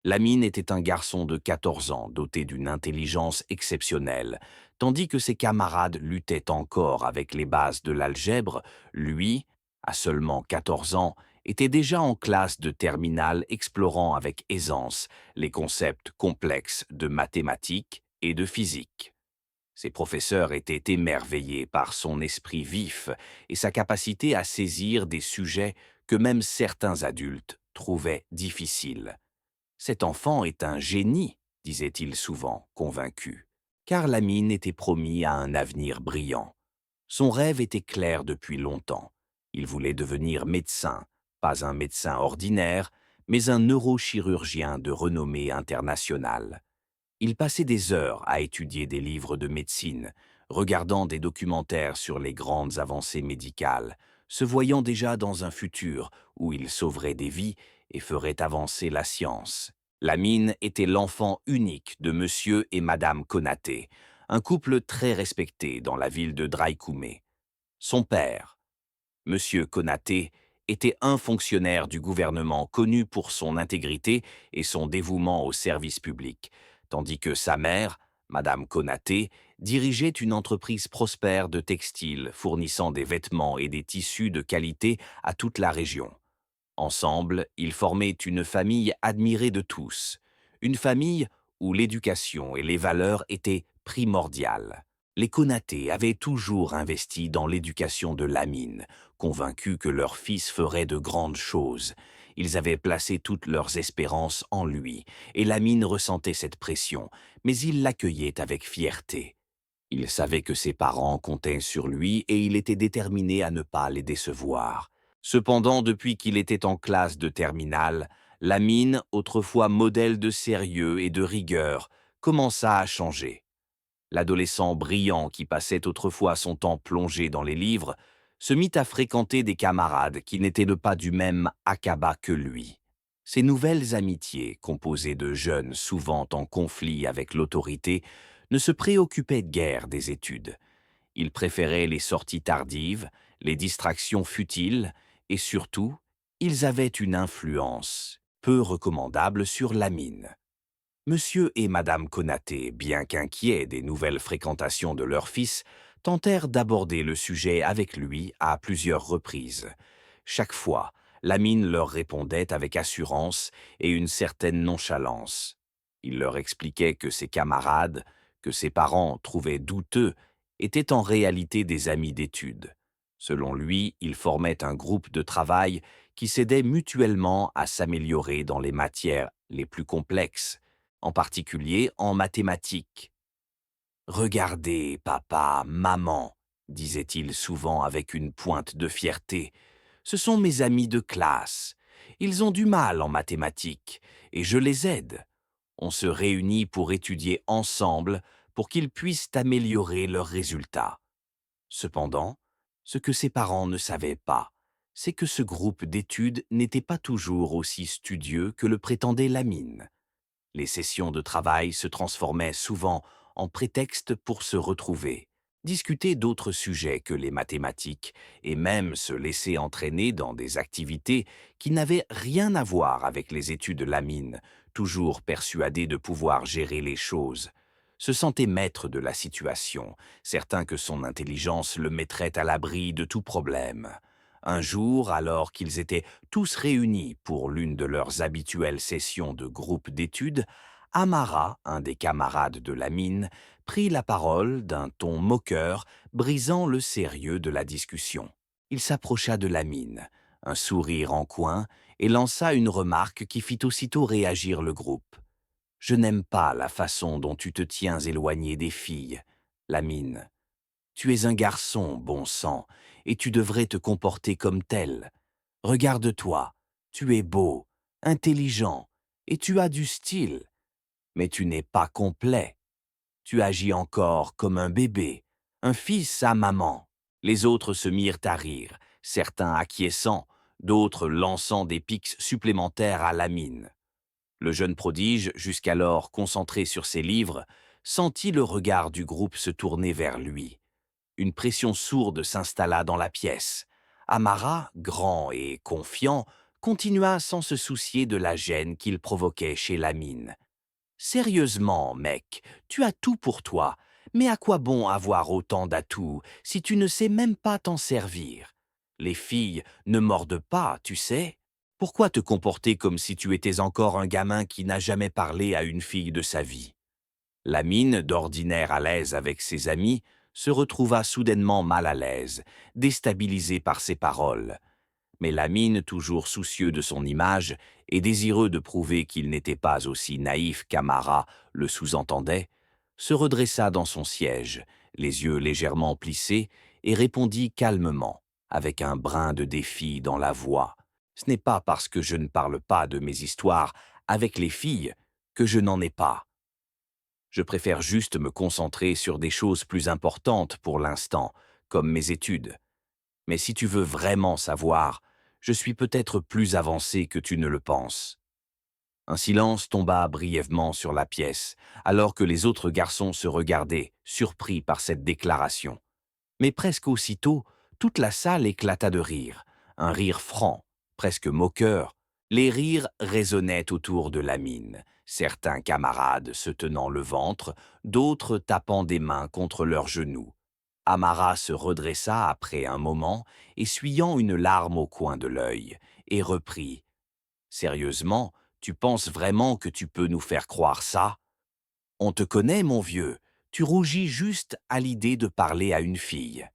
Lamine était un garçon de 14 ans, doté d'une intelligence exceptionnelle. Tandis que ses camarades luttaient encore avec les bases de l'algèbre, lui, à seulement 14 ans, était déjà en classe de terminale explorant avec aisance les concepts complexes de mathématiques et de physique. Ses professeurs étaient émerveillés par son esprit vif et sa capacité à saisir des sujets que même certains adultes trouvaient difficiles. Cet enfant est un génie, disait-il souvent, convaincu, car Lamine était promis à un avenir brillant. Son rêve était clair depuis longtemps. Il voulait devenir médecin, pas un médecin ordinaire, mais un neurochirurgien de renommée internationale. Il passait des heures à étudier des livres de médecine, regardant des documentaires sur les grandes avancées médicales, se voyant déjà dans un futur où il sauverait des vies et ferait avancer la science. Lamine était l'enfant unique de Monsieur et Madame Konaté, un couple très respecté dans la ville de Draïkoumé. Son père, Monsieur Konaté, était un fonctionnaire du gouvernement connu pour son intégrité et son dévouement au service public, tandis que sa mère, Madame Konaté, dirigeait une entreprise prospère de textiles fournissant des vêtements et des tissus de qualité à toute la région. Ensemble, ils formaient une famille admirée de tous, une famille où l'éducation et les valeurs étaient primordiales. Les Konaté avaient toujours investi dans l'éducation de Lamine, convaincus que leur fils ferait de grandes choses. Ils avaient placé toutes leurs espérances en lui, et Lamine ressentait cette pression, mais il l'accueillait avec fierté. Il savait que ses parents comptaient sur lui et il était déterminé à ne pas les décevoir. Cependant, depuis qu'il était en classe de terminale, Lamine, autrefois modèle de sérieux et de rigueur, commença à changer. L'adolescent brillant qui passait autrefois son temps plongé dans les livres se mit à fréquenter des camarades qui n'étaient pas du même acabit que lui. Ces nouvelles amitiés, composées de jeunes souvent en conflit avec l'autorité, ne se préoccupaient guère des études. Ils préféraient les sorties tardives, les distractions futiles, et surtout, ils avaient une influence peu recommandable sur Lamine. Monsieur et Madame Konaté, bien qu'inquiets des nouvelles fréquentations de leur fils, tentèrent d'aborder le sujet avec lui à plusieurs reprises. Chaque fois, Lamine leur répondait avec assurance et une certaine nonchalance. Il leur expliquait que ses camarades, que ses parents trouvaient douteux, étaient en réalité des amis d'études. Selon lui, ils formaient un groupe de travail qui s'aidait mutuellement à s'améliorer dans les matières les plus complexes, en particulier en mathématiques. « Regardez, papa, maman, disait-il souvent avec une pointe de fierté, ce sont mes amis de classe. Ils ont du mal en mathématiques, et je les aide. On se réunit pour étudier ensemble pour qu'ils puissent améliorer leurs résultats. » Cependant, ce que ses parents ne savaient pas, c'est que ce groupe d'études n'était pas toujours aussi studieux que le prétendait Lamine. Les sessions de travail se transformaient souvent en prétexte pour se retrouver, discuter d'autres sujets que les mathématiques et même se laisser entraîner dans des activités qui n'avaient rien à voir avec les études de Lamine, toujours persuadé de pouvoir gérer les choses. Se sentait maître de la situation, certain que son intelligence le mettrait à l'abri de tout problème. Un jour, alors qu'ils étaient tous réunis pour l'une de leurs habituelles sessions de groupe d'études, Amara, un des camarades de Lamine, prit la parole d'un ton moqueur, brisant le sérieux de la discussion. Il s'approcha de Lamine, un sourire en coin, et lança une remarque qui fit aussitôt réagir le groupe. « Je n'aime pas la façon dont tu te tiens éloigné des filles, Lamine. Tu es un garçon, bon sang, et tu devrais te comporter comme tel. Regarde-toi, tu es beau, intelligent, et tu as du style, mais tu n'es pas complet. Tu agis encore comme un bébé, un fils à maman. » Les autres se mirent à rire, certains acquiesçant, d'autres lançant des pics supplémentaires à Lamine. Le jeune prodige, jusqu'alors concentré sur ses livres, sentit le regard du groupe se tourner vers lui. Une pression sourde s'installa dans la pièce. Amara, grand et confiant, continua sans se soucier de la gêne qu'il provoquait chez Lamine. Sérieusement, mec, tu as tout pour toi, mais à quoi bon avoir autant d'atouts si tu ne sais même pas t'en servir? Les filles ne mordent pas, tu sais. Pourquoi te comporter comme si tu étais encore un gamin qui n'a jamais parlé à une fille de sa vie? Lamine, d'ordinaire à l'aise avec ses amis, se retrouva soudainement mal à l'aise, déstabilisé par ses paroles. Mais Lamine, toujours soucieux de son image et désireux de prouver qu'il n'était pas aussi naïf qu'Amara le sous-entendait, se redressa dans son siège, les yeux légèrement plissés, et répondit calmement, avec un brin de défi dans la voix. « Ce n'est pas parce que je ne parle pas de mes histoires avec les filles que je n'en ai pas. Je préfère juste me concentrer sur des choses plus importantes pour l'instant, comme mes études. Mais si tu veux vraiment savoir, je suis peut-être plus avancé que tu ne le penses. » Un silence tomba brièvement sur la pièce, alors que les autres garçons se regardaient, surpris par cette déclaration. Mais presque aussitôt, toute la salle éclata de rire, un rire franc, presque moqueur. Les rires résonnaient autour de Lamine, certains camarades se tenant le ventre, d'autres tapant des mains contre leurs genoux. Amara se redressa après un moment, essuyant une larme au coin de l'œil, et reprit. « Sérieusement, tu penses vraiment que tu peux nous faire croire ça? On te connaît, mon vieux, tu rougis juste à l'idée de parler à une fille. »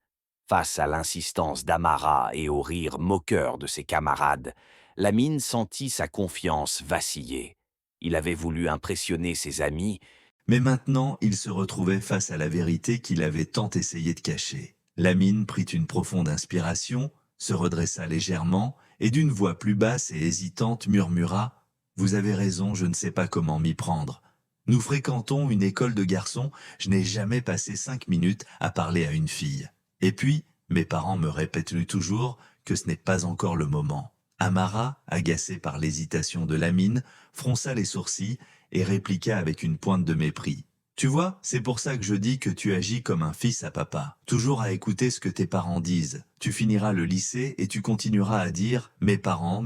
Face à l'insistance d'Amara et au rire moqueur de ses camarades, Lamine sentit sa confiance vaciller. Il avait voulu impressionner ses amis, Mais maintenant, il se retrouvait face à la vérité qu'il avait tant essayé de cacher. Lamine prit une profonde inspiration, se redressa légèrement, et d'une voix plus basse et hésitante murmura « Vous avez raison, je ne sais pas comment m'y prendre. Nous fréquentons une école de garçons, je n'ai jamais passé 5 minutes à parler à une fille. Et puis, mes parents me répètent toujours que ce n'est pas encore le moment. » Amara, agacé par l'hésitation de Lamine, fronça les sourcils et répliqua avec une pointe de mépris. « Tu vois, c'est pour ça que je dis que tu agis comme un fils à papa. Toujours à écouter ce que tes parents disent. Tu finiras le lycée et tu continueras à dire « mes parents,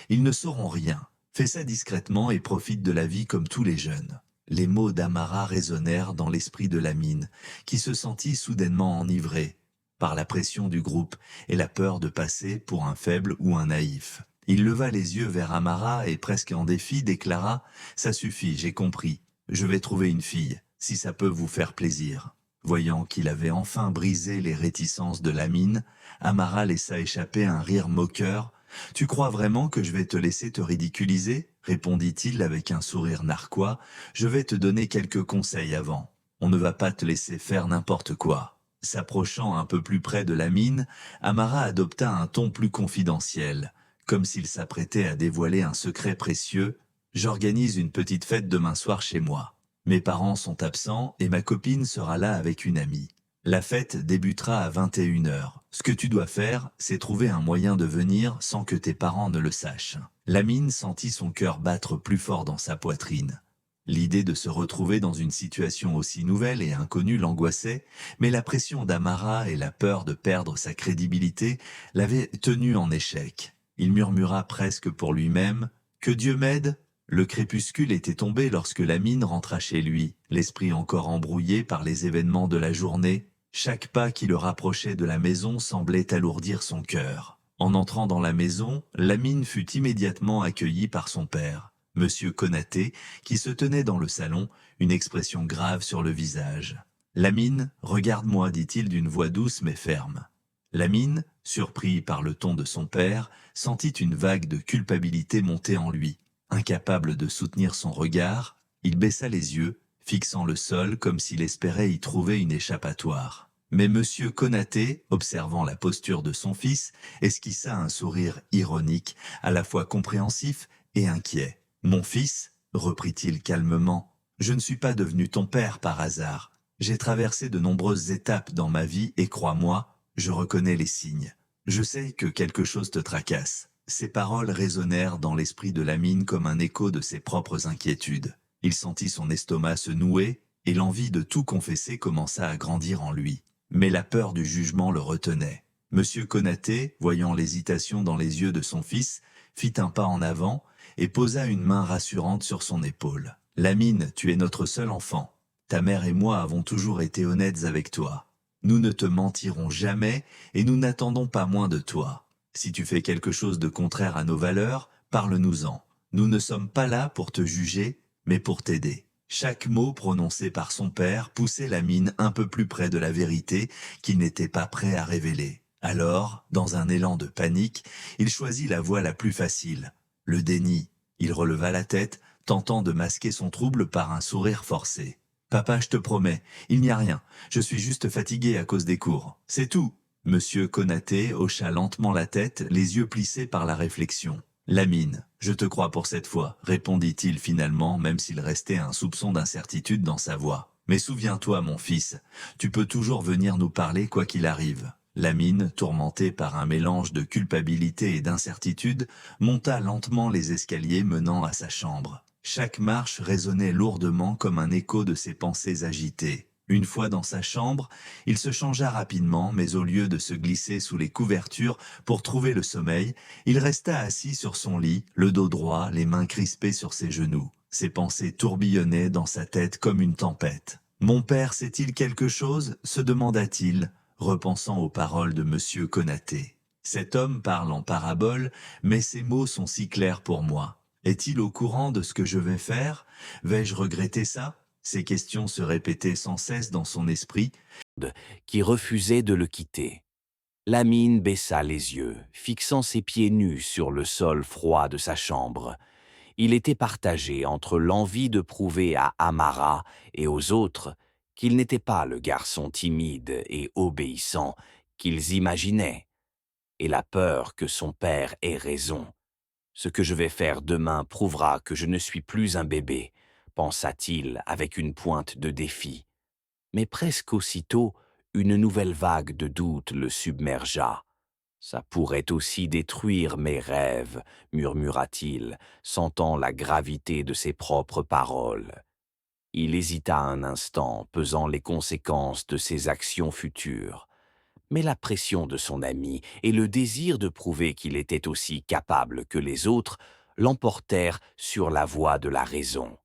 ils ne sauront rien. » Fais ça discrètement et profite de la vie comme tous les jeunes. Les mots d'Amara résonnèrent dans l'esprit de Lamine, qui se sentit soudainement enivré par la pression du groupe et la peur de passer pour un faible ou un naïf. Il leva les yeux vers Amara et presque en défi déclara « Ça suffit, j'ai compris. Je vais trouver une fille, si ça peut vous faire plaisir. » Voyant qu'il avait enfin brisé les réticences de Lamine, Amara laissa échapper un rire moqueur. « Tu crois vraiment que je vais te laisser te ridiculiser ?» répondit-il avec un sourire narquois. « Je vais te donner quelques conseils avant. On ne va pas te laisser faire n'importe quoi. » S'approchant un peu plus près de Lamine, Amara adopta un ton plus confidentiel, comme s'il s'apprêtait à dévoiler un secret précieux. « J'organise une petite fête demain soir chez moi. Mes parents sont absents et ma copine sera là avec une amie. La fête débutera à 21h. Ce que tu dois faire, c'est trouver un moyen de venir sans que tes parents ne le sachent. » Lamine sentit son cœur battre plus fort dans sa poitrine. L'idée de se retrouver dans une situation aussi nouvelle et inconnue l'angoissait, mais la pression d'Amara et la peur de perdre sa crédibilité l'avaient tenu en échec. Il murmura presque pour lui-même « Que Dieu m'aide !» Le crépuscule était tombé lorsque Lamine rentra chez lui, l'esprit encore embrouillé par les événements de la journée. Chaque pas qui le rapprochait de la maison semblait alourdir son cœur. En entrant dans la maison, Lamine fut immédiatement accueilli par son père. Monsieur Konaté, qui se tenait dans le salon, une expression grave sur le visage. « Lamine, regarde-moi, dit-il d'une voix douce mais ferme. » Lamine, surpris par le ton de son père, sentit une vague de culpabilité monter en lui. Incapable de soutenir son regard, il baissa les yeux, fixant le sol comme s'il espérait y trouver une échappatoire. Mais Monsieur Konaté, observant la posture de son fils, esquissa un sourire ironique, à la fois compréhensif et inquiet. « Mon fils, reprit-il calmement, je ne suis pas devenu ton père par hasard. J'ai traversé de nombreuses étapes dans ma vie et crois-moi, je reconnais les signes. Je sais que quelque chose te tracasse. » Ces paroles résonnèrent dans l'esprit de Lamine comme un écho de ses propres inquiétudes. Il sentit son estomac se nouer et l'envie de tout confesser commença à grandir en lui. Mais la peur du jugement le retenait. Monsieur Konaté, voyant l'hésitation dans les yeux de son fils, fit un pas en avant et posa une main rassurante sur son épaule. Lamine, tu es notre seul enfant. Ta mère et moi avons toujours été honnêtes avec toi. Nous ne te mentirons jamais et nous n'attendons pas moins de toi. Si tu fais quelque chose de contraire à nos valeurs, parle-nous-en. Nous ne sommes pas là pour te juger, mais pour t'aider. Chaque mot prononcé par son père poussait Lamine un peu plus près de la vérité qu'il n'était pas prêt à révéler. Alors, dans un élan de panique, il choisit la voie la plus facile, le déni. Il releva la tête, tentant de masquer son trouble par un sourire forcé. Papa, je te promets, il n'y a rien. Je suis juste fatigué à cause des cours. C'est tout. Monsieur Konaté hocha lentement la tête, les yeux plissés par la réflexion. Lamine, je te crois pour cette fois, répondit-il finalement, même s'il restait un soupçon d'incertitude dans sa voix. Mais souviens-toi, mon fils, tu peux toujours venir nous parler quoi qu'il arrive. Lamine, tourmenté par un mélange de culpabilité et d'incertitude, monta lentement les escaliers menant à sa chambre. Chaque marche résonnait lourdement comme un écho de ses pensées agitées. Une fois dans sa chambre, il se changea rapidement, mais au lieu de se glisser sous les couvertures pour trouver le sommeil, il resta assis sur son lit, le dos droit, les mains crispées sur ses genoux. Ses pensées tourbillonnaient dans sa tête comme une tempête. « Mon père sait-il quelque chose ?» se demanda-t-il, repensant aux paroles de Monsieur Konaté. « Cet homme parle en parabole, mais ses mots sont si clairs pour moi. Est-il au courant de ce que je vais faire? Vais-je regretter ça ?» Ces questions se répétaient sans cesse dans son esprit. Qui refusait de le quitter. Lamine baissa les yeux, fixant ses pieds nus sur le sol froid de sa chambre. Il était partagé entre l'envie de prouver à Amara et aux autres qu'il n'était pas le garçon timide et obéissant qu'ils imaginaient, et la peur que son père ait raison. Ce que je vais faire demain prouvera que je ne suis plus un bébé, pensa-t-il avec une pointe de défi. Mais presque aussitôt, une nouvelle vague de doute le submergea. Ça pourrait aussi détruire mes rêves, murmura-t-il, sentant la gravité de ses propres paroles. Il hésita un instant, pesant les conséquences de ses actions futures. Mais la pression de son ami et le désir de prouver qu'il était aussi capable que les autres l'emportèrent sur la voie de la raison.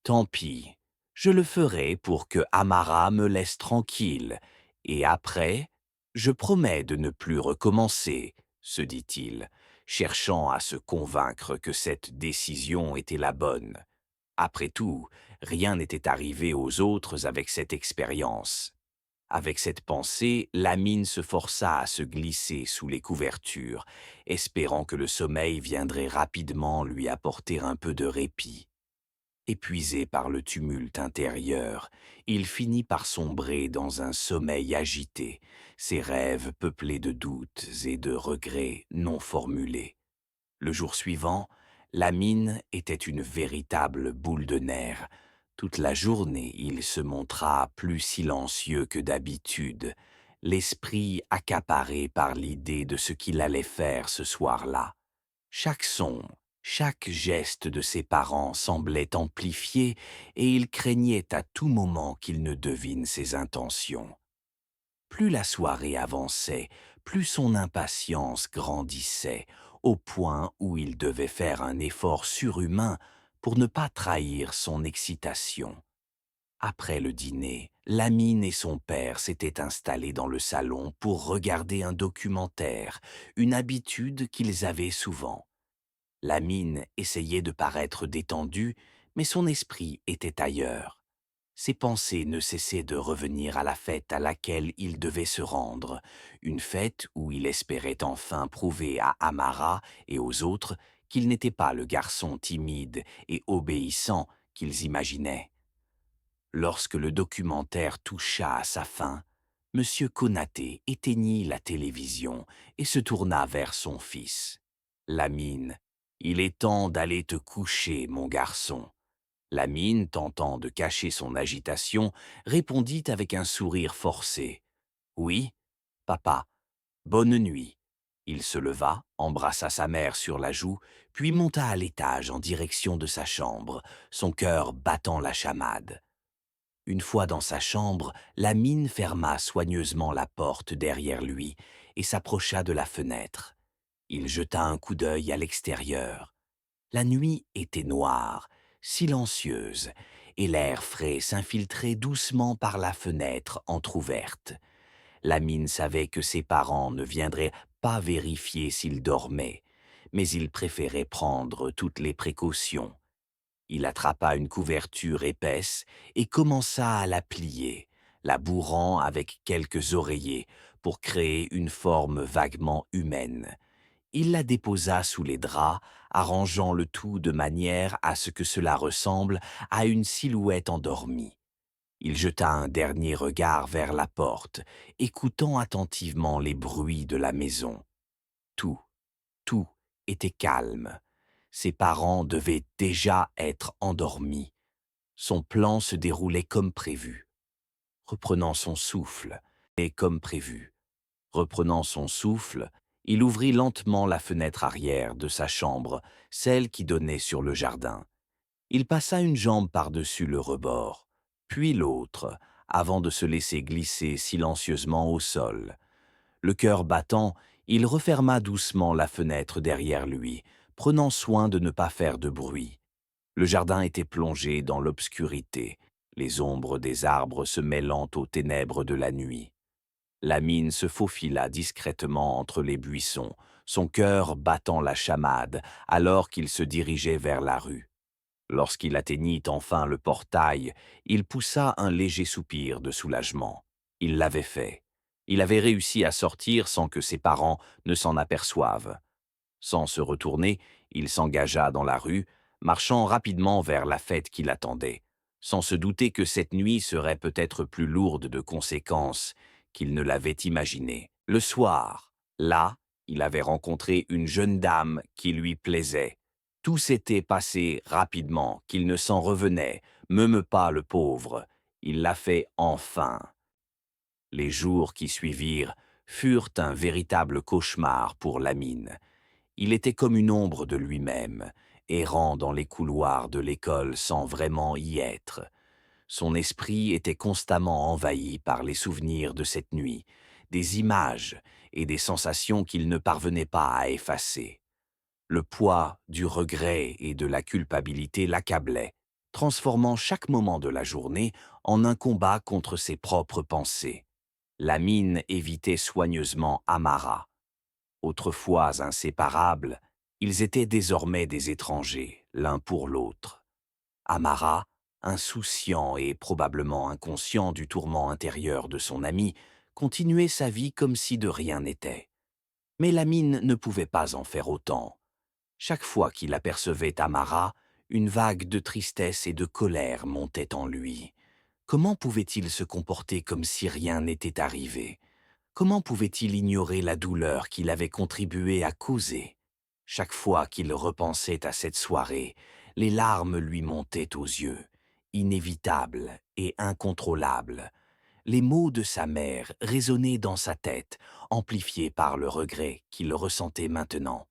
Tant pis, je le ferai pour que Amara me laisse tranquille, et après, je promets de ne plus recommencer, se dit-il, cherchant à se convaincre que cette décision était la bonne. Après tout, rien n'était arrivé aux autres avec cette expérience. Avec cette pensée, Lamine se força à se glisser sous les couvertures, espérant que le sommeil viendrait rapidement lui apporter un peu de répit. Épuisé par le tumulte intérieur, il finit par sombrer dans un sommeil agité, ses rêves peuplés de doutes et de regrets non formulés. Le jour suivant, Lamine était une véritable boule de nerfs. Toute la journée, il se montra plus silencieux que d'habitude, l'esprit accaparé par l'idée de ce qu'il allait faire ce soir-là. Chaque son, chaque geste de ses parents semblait amplifié et il craignait à tout moment qu'il ne devine ses intentions. Plus la soirée avançait, plus son impatience grandissait, au point où il devait faire un effort surhumain pour ne pas trahir son excitation. Après le dîner, Lamine et son père s'étaient installés dans le salon pour regarder un documentaire, une habitude qu'ils avaient souvent. Lamine essayait de paraître détendu, mais son esprit était ailleurs. Ses pensées ne cessaient de revenir à la fête à laquelle il devait se rendre, une fête où il espérait enfin prouver à Amara et aux autres qu'il n'était pas le garçon timide et obéissant qu'ils imaginaient. Lorsque le documentaire toucha à sa fin, M. Konaté éteignit la télévision et se tourna vers son fils. « Lamine, il est temps d'aller te coucher, mon garçon. » Lamine, tentant de cacher son agitation, répondit avec un sourire forcé. « Oui, papa, bonne nuit. » Il se leva, embrassa sa mère sur la joue, puis monta à l'étage en direction de sa chambre, son cœur battant la chamade. Une fois dans sa chambre, Lamine ferma soigneusement la porte derrière lui et s'approcha de la fenêtre. Il jeta un coup d'œil à l'extérieur. La nuit était noire, silencieuse, et l'air frais s'infiltrait doucement par la fenêtre entr'ouverte. Lamine savait que ses parents ne viendraient pas vérifier s'il dormait, mais il préférait prendre toutes les précautions. Il attrapa une couverture épaisse et commença à la plier, la bourrant avec quelques oreillers pour créer une forme vaguement humaine. Il la déposa sous les draps, arrangeant le tout de manière à ce que cela ressemble à une silhouette endormie. Il jeta un dernier regard vers la porte, écoutant attentivement les bruits de la maison. Tout, tout était calme. Ses parents devaient déjà être endormis. Son plan se déroulait comme prévu. Reprenant son souffle, et comme prévu. Reprenant son souffle, il ouvrit lentement la fenêtre arrière de sa chambre, celle qui donnait sur le jardin. Il passa une jambe par-dessus le rebord, puis l'autre, avant de se laisser glisser silencieusement au sol. Le cœur battant, il referma doucement la fenêtre derrière lui, prenant soin de ne pas faire de bruit. Le jardin était plongé dans l'obscurité, les ombres des arbres se mêlant aux ténèbres de la nuit. Lamine se faufila discrètement entre les buissons, son cœur battant la chamade alors qu'il se dirigeait vers la rue. Lorsqu'il atteignit enfin le portail, il poussa un léger soupir de soulagement. Il l'avait fait. Il avait réussi à sortir sans que ses parents ne s'en aperçoivent. Sans se retourner, il s'engagea dans la rue, marchant rapidement vers la fête qui l'attendait, sans se douter que cette nuit serait peut-être plus lourde de conséquences qu'il ne l'avait imaginé. Le soir, là, il avait rencontré une jeune dame qui lui plaisait. Tout s'était passé rapidement, qu'il ne s'en revenait, même pas le pauvre. Il l'a fait enfin. Les jours qui suivirent furent un véritable cauchemar pour Lamine. Il était comme une ombre de lui-même, errant dans les couloirs de l'école sans vraiment y être. Son esprit était constamment envahi par les souvenirs de cette nuit, des images et des sensations qu'il ne parvenait pas à effacer. Le poids du regret et de la culpabilité l'accablait, transformant chaque moment de la journée en un combat contre ses propres pensées. Lamine évitait soigneusement Amara. Autrefois inséparables, ils étaient désormais des étrangers, l'un pour l'autre. Amara, insouciant et probablement inconscient du tourment intérieur de son ami, continuait sa vie comme si de rien n'était. Mais Lamine ne pouvait pas en faire autant. Chaque fois qu'il apercevait Amara, une vague de tristesse et de colère montait en lui. Comment pouvait-il se comporter comme si rien n'était arrivé? Comment pouvait-il ignorer la douleur qu'il avait contribué à causer? Chaque fois qu'il repensait à cette soirée, les larmes lui montaient aux yeux, inévitables et incontrôlables. Les mots de sa mère résonnaient dans sa tête, amplifiés par le regret qu'il ressentait maintenant.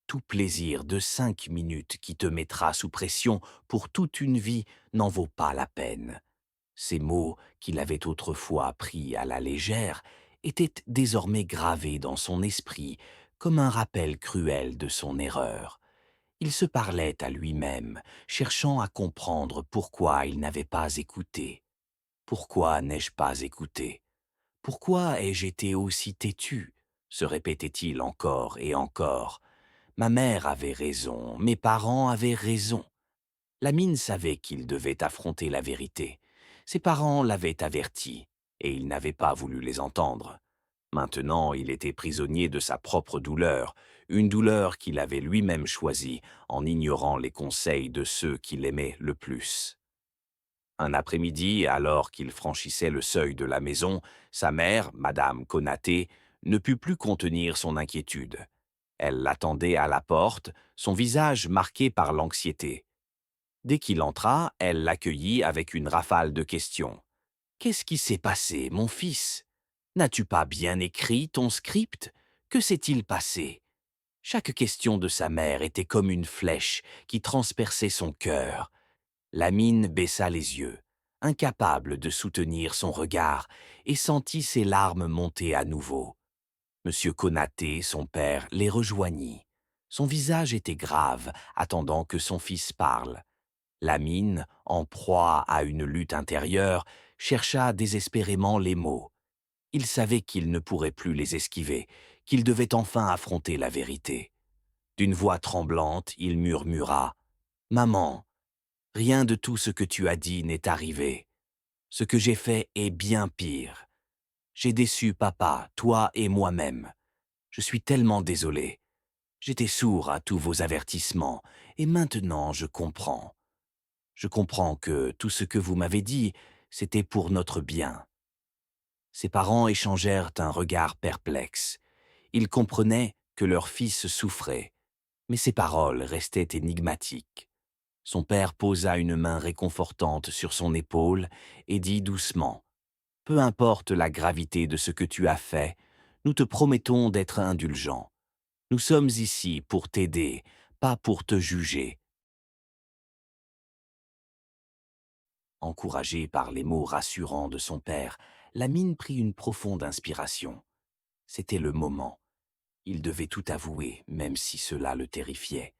Tout plaisir de 5 minutes qui te mettra sous pression pour toute une vie n'en vaut pas la peine. Ces mots qu'il avait autrefois pris à la légère étaient désormais gravés dans son esprit comme un rappel cruel de son erreur. Il se parlait à lui-même, cherchant à comprendre pourquoi il n'avait pas écouté. Pourquoi n'ai-je pas écouté? Pourquoi ai-je été aussi têtu? Se répétait-il encore et encore. Ma mère avait raison, mes parents avaient raison. Lamine savait qu'il devait affronter la vérité. Ses parents l'avaient averti, et il n'avait pas voulu les entendre. Maintenant, il était prisonnier de sa propre douleur, une douleur qu'il avait lui-même choisie en ignorant les conseils de ceux qu'il aimait le plus. Un après-midi, alors qu'il franchissait le seuil de la maison, sa mère, Madame Konaté, ne put plus contenir son inquiétude. Elle l'attendait à la porte, son visage marqué par l'anxiété. Dès qu'il entra, elle l'accueillit avec une rafale de questions. « Qu'est-ce qui s'est passé, mon fils? N'as-tu pas bien écrit ton script? Que s'est-il passé ?» Chaque question de sa mère était comme une flèche qui transperçait son cœur. Lamine baissa les yeux, incapable de soutenir son regard, et sentit ses larmes monter à nouveau. Monsieur Konaté, son père, les rejoignit. Son visage était grave, attendant que son fils parle. Lamine, en proie à une lutte intérieure, chercha désespérément les mots. Il savait qu'il ne pourrait plus les esquiver, qu'il devait enfin affronter la vérité. D'une voix tremblante, il murmura « Maman, rien de tout ce que tu as dit n'est arrivé. Ce que j'ai fait est bien pire. J'ai déçu papa, toi et moi-même. Je suis tellement désolé. J'étais sourd à tous vos avertissements, et maintenant je comprends. Je comprends que tout ce que vous m'avez dit, c'était pour notre bien. » Ses parents échangèrent un regard perplexe. Ils comprenaient que leur fils souffrait, mais ses paroles restaient énigmatiques. Son père posa une main réconfortante sur son épaule et dit doucement « Peu importe la gravité de ce que tu as fait, nous te promettons d'être indulgents. Nous sommes ici pour t'aider, pas pour te juger. » Encouragé par les mots rassurants de son père, Lamine prit une profonde inspiration. C'était le moment. Il devait tout avouer, même si cela le terrifiait.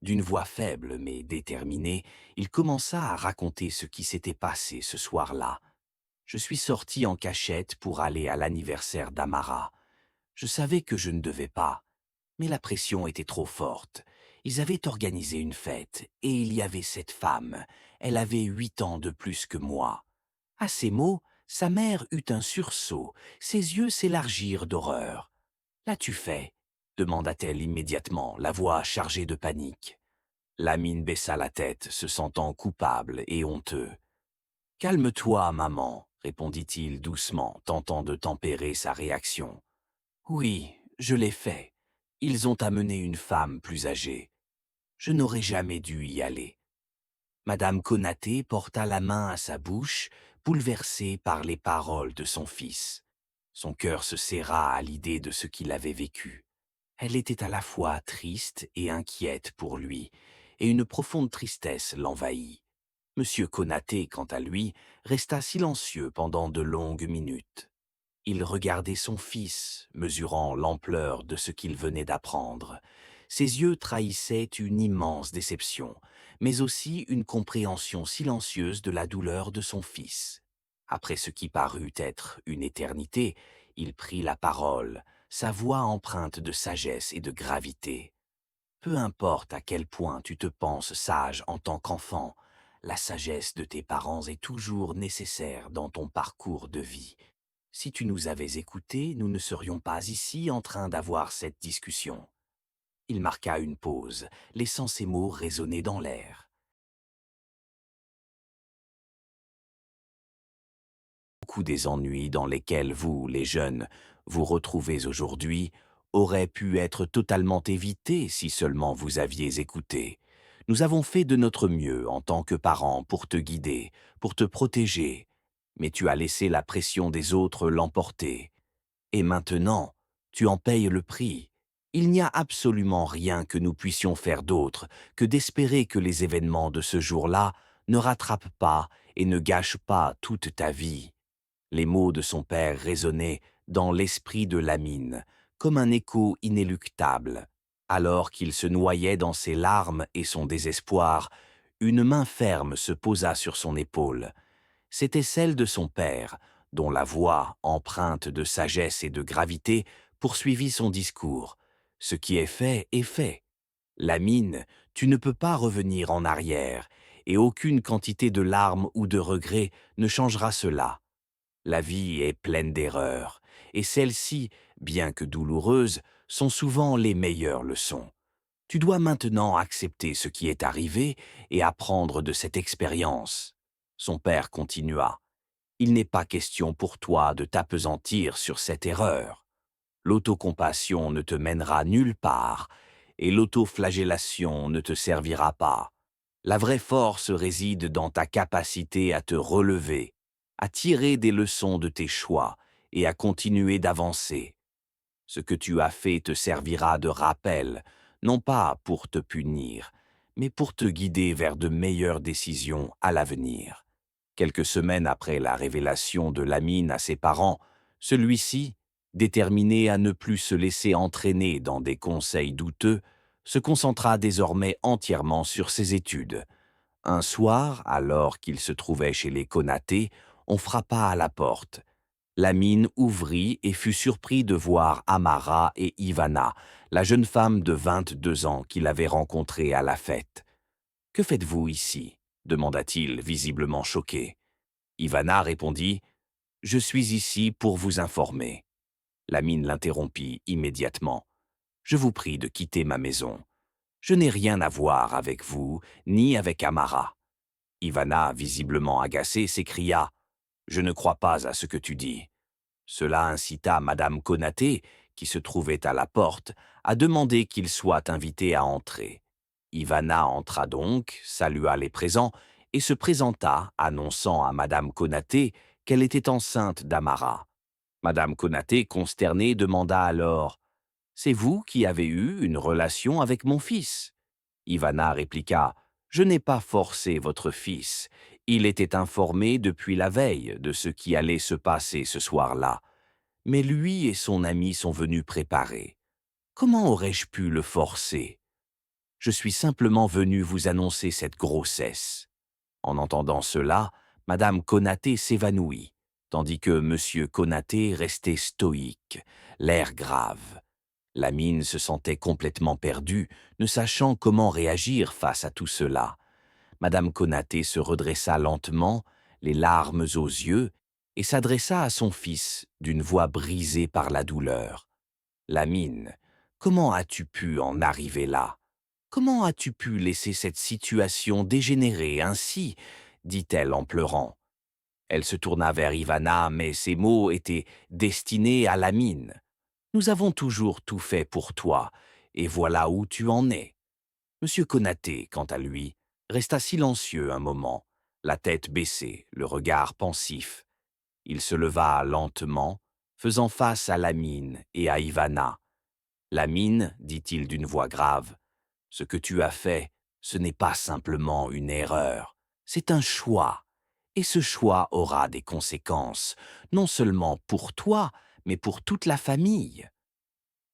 D'une voix faible mais déterminée, il commença à raconter ce qui s'était passé ce soir-là. Je suis sorti en cachette pour aller à l'anniversaire d'Amara. Je savais que je ne devais pas, mais la pression était trop forte. Ils avaient organisé une fête, et il y avait cette femme. Elle avait 8 ans de plus que moi. À ces mots, sa mère eut un sursaut. Ses yeux s'élargirent d'horreur. « L'as-tu fait » demanda-t-elle immédiatement, la voix chargée de panique. Lamine baissa la tête, se sentant coupable et honteux. « Calme-toi, maman, » répondit-il doucement, tentant de tempérer sa réaction. « Oui, je l'ai fait. Ils ont amené une femme plus âgée. Je n'aurais jamais dû y aller. » Madame Konaté porta la main à sa bouche, bouleversée par les paroles de son fils. Son cœur se serra à l'idée de ce qu'il avait vécu. Elle était à la fois triste et inquiète pour lui, et une profonde tristesse l'envahit. Monsieur Konaté, quant à lui, resta silencieux pendant de longues minutes. Il regardait son fils, mesurant l'ampleur de ce qu'il venait d'apprendre. Ses yeux trahissaient une immense déception, mais aussi une compréhension silencieuse de la douleur de son fils. Après ce qui parut être une éternité, il prit la parole, sa voix empreinte de sagesse et de gravité. « Peu importe à quel point tu te penses sage en tant qu'enfant, la sagesse de tes parents est toujours nécessaire dans ton parcours de vie. Si tu nous avais écoutés, nous ne serions pas ici en train d'avoir cette discussion. » Il marqua une pause, laissant ces mots résonner dans l'air. Beaucoup des ennuis dans lesquels vous, les jeunes, vous retrouvez aujourd'hui auraient pu être totalement évités si seulement vous aviez écouté. Nous avons fait de notre mieux en tant que parents pour te guider, pour te protéger, mais tu as laissé la pression des autres l'emporter. Et maintenant, tu en payes le prix. Il n'y a absolument rien que nous puissions faire d'autre que d'espérer que les événements de ce jour-là ne rattrapent pas et ne gâchent pas toute ta vie. Les mots de son père résonnaient dans l'esprit de Lamine, comme un écho inéluctable. Alors qu'il se noyait dans ses larmes et son désespoir, une main ferme se posa sur son épaule. C'était celle de son père, dont la voix, empreinte de sagesse et de gravité, poursuivit son discours. « Ce qui est fait est fait. Lamine, tu ne peux pas revenir en arrière, et aucune quantité de larmes ou de regrets ne changera cela. La vie est pleine d'erreurs, et celles-ci, bien que douloureuses, sont souvent les meilleures leçons. Tu dois maintenant accepter ce qui est arrivé et apprendre de cette expérience. » Son père continua. « Il n'est pas question pour toi de t'appesantir sur cette erreur. L'autocompassion ne te mènera nulle part, et l'autoflagellation ne te servira pas. La vraie force réside dans ta capacité à te relever, à tirer des leçons de tes choix et à continuer d'avancer. Ce que tu as fait te servira de rappel, non pas pour te punir, mais pour te guider vers de meilleures décisions à l'avenir. » Quelques semaines après la révélation de Lamine à ses parents, celui-ci, déterminé à ne plus se laisser entraîner dans des conseils douteux, se concentra désormais entièrement sur ses études. Un soir, alors qu'il se trouvait chez les Konaté, on frappa à la porte. Lamine ouvrit et fut surpris de voir Amara et Ivana, la jeune femme de 22 ans qu'il avait rencontrée à la fête. « Que faites-vous ici » demanda-t-il, visiblement choqué. Ivana répondit « Je suis ici pour vous informer. » Lamine l'interrompit immédiatement. « Je vous prie de quitter ma maison. Je n'ai rien à voir avec vous, ni avec Amara. » Ivana, visiblement agacée, s'écria « Je ne crois pas à ce que tu dis. » Cela incita Madame Konaté, qui se trouvait à la porte, à demander qu'il soit invité à entrer. Ivana entra donc, salua les présents et se présenta, annonçant à Madame Konaté qu'elle était enceinte d'Amara. Madame Konaté, consternée, demanda alors « C'est vous qui avez eu une relation avec mon fils ?» Ivana répliqua « Je n'ai pas forcé votre fils. Il était informé depuis la veille de ce qui allait se passer ce soir-là. Mais lui et son ami sont venus préparer. Comment aurais-je pu le forcer? Je suis simplement venu vous annoncer cette grossesse. » En entendant cela, Madame Konaté s'évanouit, tandis que Monsieur Konaté restait stoïque, l'air grave. Lamine se sentait complètement perdue, ne sachant comment réagir face à tout cela. Madame Konaté se redressa lentement, les larmes aux yeux, et s'adressa à son fils d'une voix brisée par la douleur. « Lamine, comment as-tu pu en arriver là? Comment as-tu pu laisser cette situation dégénérer ainsi ?» dit-elle en pleurant. Elle se tourna vers Ivana, mais ses mots étaient destinés à Lamine. « Nous avons toujours tout fait pour toi, et voilà où tu en es. » Monsieur Konaté, quant à lui, resta silencieux un moment, la tête baissée, le regard pensif. Il se leva lentement, faisant face à Lamine et à Ivana. « Lamine, dit-il d'une voix grave, ce que tu as fait, ce n'est pas simplement une erreur, c'est un choix. Et ce choix aura des conséquences, non seulement pour toi, mais pour toute la famille. »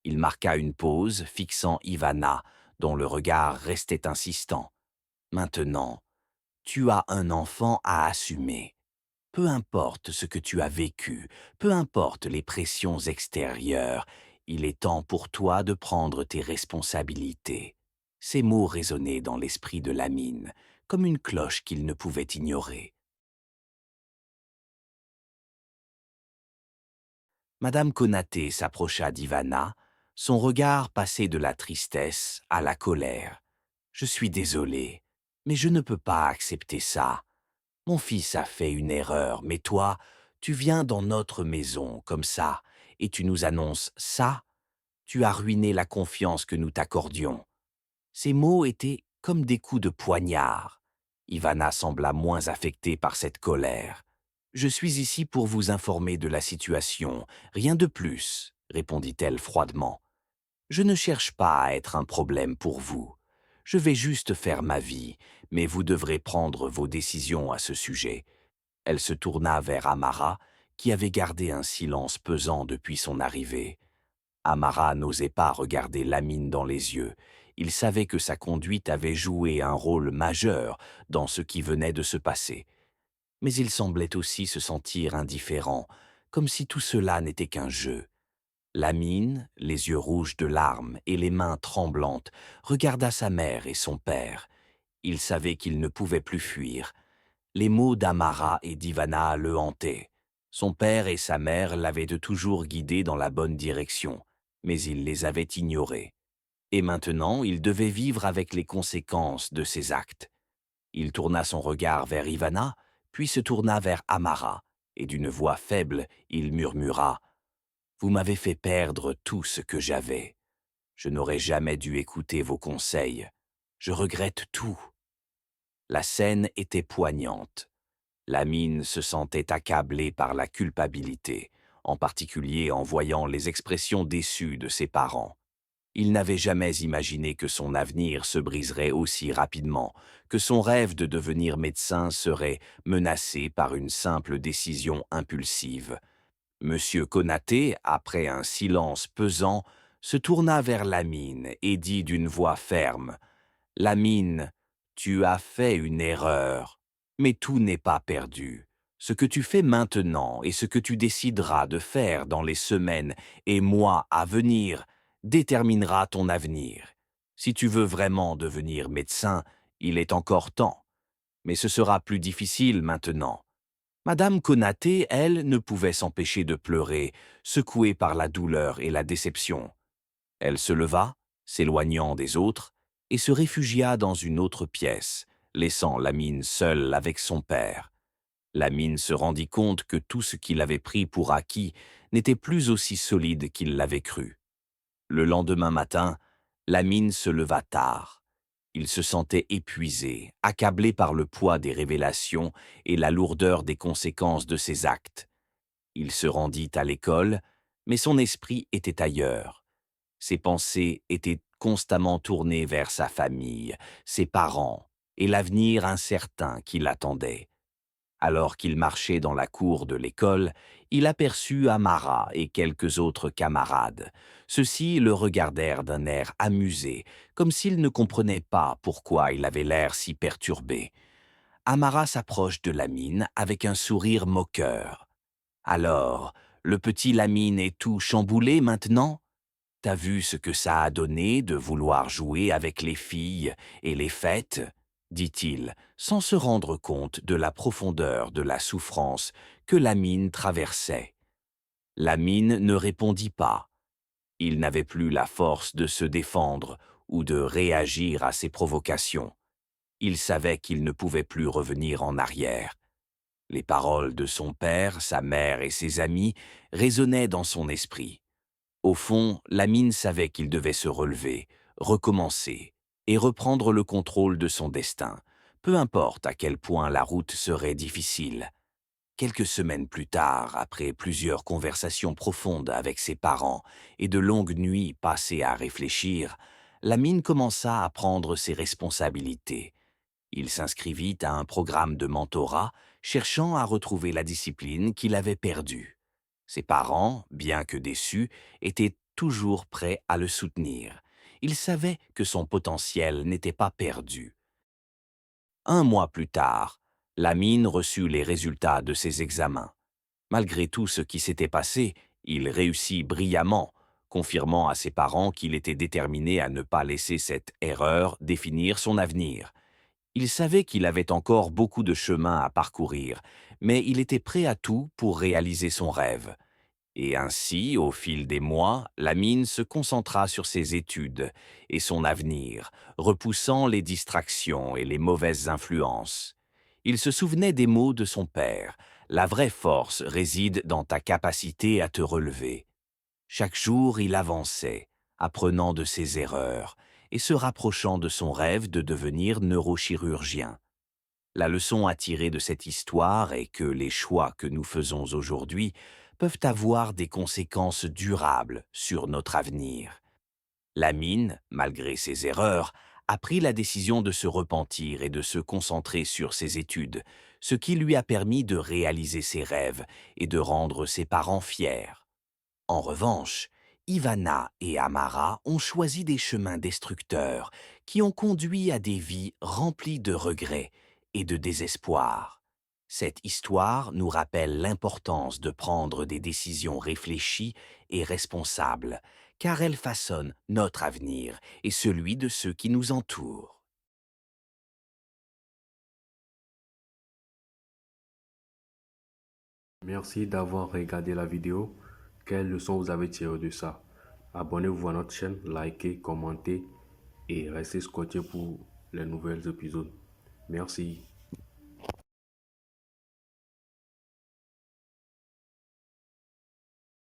Il marqua une pause, fixant Ivana, dont le regard restait insistant. « Maintenant, tu as un enfant à assumer. Peu importe ce que tu as vécu, peu importe les pressions extérieures, il est temps pour toi de prendre tes responsabilités. » Ces mots résonnaient dans l'esprit de Lamine, comme une cloche qu'il ne pouvait ignorer. Madame Konaté s'approcha d'Ivana, son regard passait de la tristesse à la colère. « Je suis désolée, mais je ne peux pas accepter ça. Mon fils a fait une erreur, mais toi, tu viens dans notre maison comme ça, et tu nous annonces ça? Tu as ruiné la confiance que nous t'accordions. » Ces mots étaient comme des coups de poignard. Ivana sembla moins affectée par cette colère. « Je suis ici pour vous informer de la situation, rien de plus, » répondit-elle froidement. « Je ne cherche pas à être un problème pour vous. Je vais juste faire ma vie, mais vous devrez prendre vos décisions à ce sujet. » Elle se tourna vers Amara, qui avait gardé un silence pesant depuis son arrivée. Amara n'osait pas regarder Lamine dans les yeux. Il savait que sa conduite avait joué un rôle majeur dans ce qui venait de se passer. Mais il semblait aussi se sentir indifférent, comme si tout cela n'était qu'un jeu. Lamine, les yeux rouges de larmes et les mains tremblantes, regarda sa mère et son père. Il savait qu'il ne pouvait plus fuir. Les mots d'Amara et d'Ivana le hantaient. Son père et sa mère l'avaient de toujours guidé dans la bonne direction, mais il les avait ignorés. Et maintenant, il devait vivre avec les conséquences de ses actes. Il tourna son regard vers Ivana, puis se tourna vers Amara, et d'une voix faible, il murmura « Vous m'avez fait perdre tout ce que j'avais. Je n'aurais jamais dû écouter vos conseils. Je regrette tout. » La scène était poignante. Lamine se sentait accablé par la culpabilité, en particulier en voyant les expressions déçues de ses parents. Il n'avait jamais imaginé que son avenir se briserait aussi rapidement, que son rêve de devenir médecin serait menacé par une simple décision impulsive. Monsieur Konaté, après un silence pesant, se tourna vers Lamine et dit d'une voix ferme: Lamine, tu as fait une erreur, mais tout n'est pas perdu. Ce que tu fais maintenant et ce que tu décideras de faire dans les semaines et mois à venir déterminera ton avenir. Si tu veux vraiment devenir médecin, il est encore temps, mais ce sera plus difficile maintenant. Madame Konaté, elle, ne pouvait s'empêcher de pleurer, secouée par la douleur et la déception. Elle se leva, s'éloignant des autres, et se réfugia dans une autre pièce, laissant Lamine seule avec son père. Lamine se rendit compte que tout ce qu'il avait pris pour acquis n'était plus aussi solide qu'il l'avait cru. Le lendemain matin, Lamine se leva tard. Il se sentait épuisé, accablé par le poids des révélations et la lourdeur des conséquences de ses actes. Il se rendit à l'école, mais son esprit était ailleurs. Ses pensées étaient constamment tournées vers sa famille, ses parents et l'avenir incertain qui l'attendait. Alors qu'il marchait dans la cour de l'école, il aperçut Amara et quelques autres camarades. Ceux-ci le regardèrent d'un air amusé, comme s'ils ne comprenaient pas pourquoi il avait l'air si perturbé. Amara s'approche de Lamine avec un sourire moqueur. « Alors, le petit Lamine est tout chamboulé maintenant ? T'as vu ce que ça a donné de vouloir jouer avec les filles et les fêtes ?» dit-il, sans se rendre compte de la profondeur de la souffrance que Lamine traversait. Lamine ne répondit pas. Il n'avait plus la force de se défendre ou de réagir à ses provocations. Il savait qu'il ne pouvait plus revenir en arrière. Les paroles de son père, sa mère et ses amis résonnaient dans son esprit. Au fond, Lamine savait qu'il devait se relever, recommencer et reprendre le contrôle de son destin, peu importe à quel point la route serait difficile. Quelques semaines plus tard, après plusieurs conversations profondes avec ses parents et de longues nuits passées à réfléchir, Lamine commença à prendre ses responsabilités. Il s'inscrivit à un programme de mentorat, cherchant à retrouver la discipline qu'il avait perdue. Ses parents, bien que déçus, étaient toujours prêts à le soutenir. Ils savaient que son potentiel n'était pas perdu. Un mois plus tard, Lamine reçut les résultats de ses examens. Malgré tout ce qui s'était passé, il réussit brillamment, confirmant à ses parents qu'il était déterminé à ne pas laisser cette erreur définir son avenir. Il savait qu'il avait encore beaucoup de chemin à parcourir, mais il était prêt à tout pour réaliser son rêve. Et ainsi, au fil des mois, Lamine se concentra sur ses études et son avenir, repoussant les distractions et les mauvaises influences. Il se souvenait des mots de son père: « La vraie force réside dans ta capacité à te relever. » Chaque jour, il avançait, apprenant de ses erreurs et se rapprochant de son rêve de devenir neurochirurgien. La leçon à tirer de cette histoire est que les choix que nous faisons aujourd'hui peuvent avoir des conséquences durables sur notre avenir. Lamine, malgré ses erreurs, a pris la décision de se repentir et de se concentrer sur ses études, ce qui lui a permis de réaliser ses rêves et de rendre ses parents fiers. En revanche, Ivana et Amara ont choisi des chemins destructeurs qui ont conduit à des vies remplies de regrets et de désespoir. Cette histoire nous rappelle l'importance de prendre des décisions réfléchies et responsables, car elles façonnent notre avenir et celui de ceux qui nous entourent. Merci d'avoir regardé la vidéo. Quelle leçon vous avez tiré de ça? Abonnez-vous à notre chaîne, likez, commentez et restez scotché pour les nouveaux épisodes. Merci.